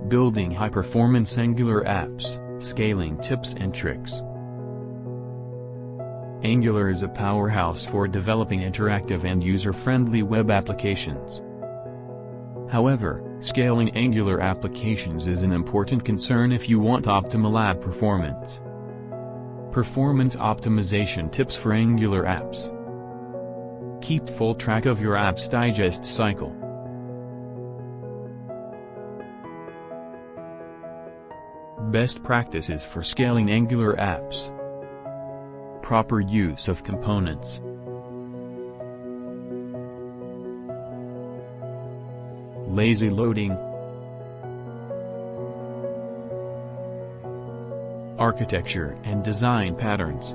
Building high-performance Angular apps, scaling tips and tricks. Angular is a powerhouse for developing interactive and user-friendly web applications. However, scaling Angular applications is an important concern if you want optimal app performance. Performance optimization tips for Angular apps. Keep full track of your app's digest cycle. Best practices for scaling Angular apps. Proper use of components. Lazy loading. Architecture and design patterns.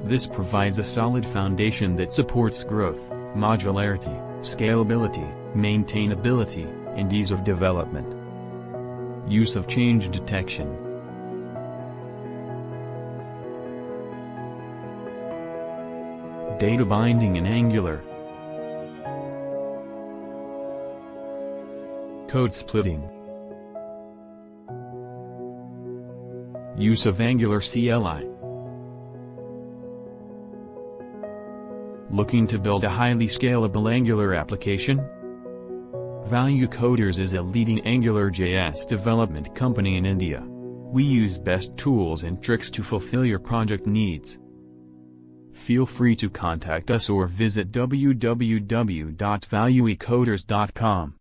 This provides a solid foundation that supports growth, modularity, scalability, maintainability, and ease of development. Use of change detection. Data binding in Angular. Code splitting. Use of Angular CLI. Looking to build a highly scalable Angular application? ValueCoders is a leading AngularJS development company in India. We use best tools and tricks to fulfill your project needs. Feel free to contact us or visit www.valuecoders.com.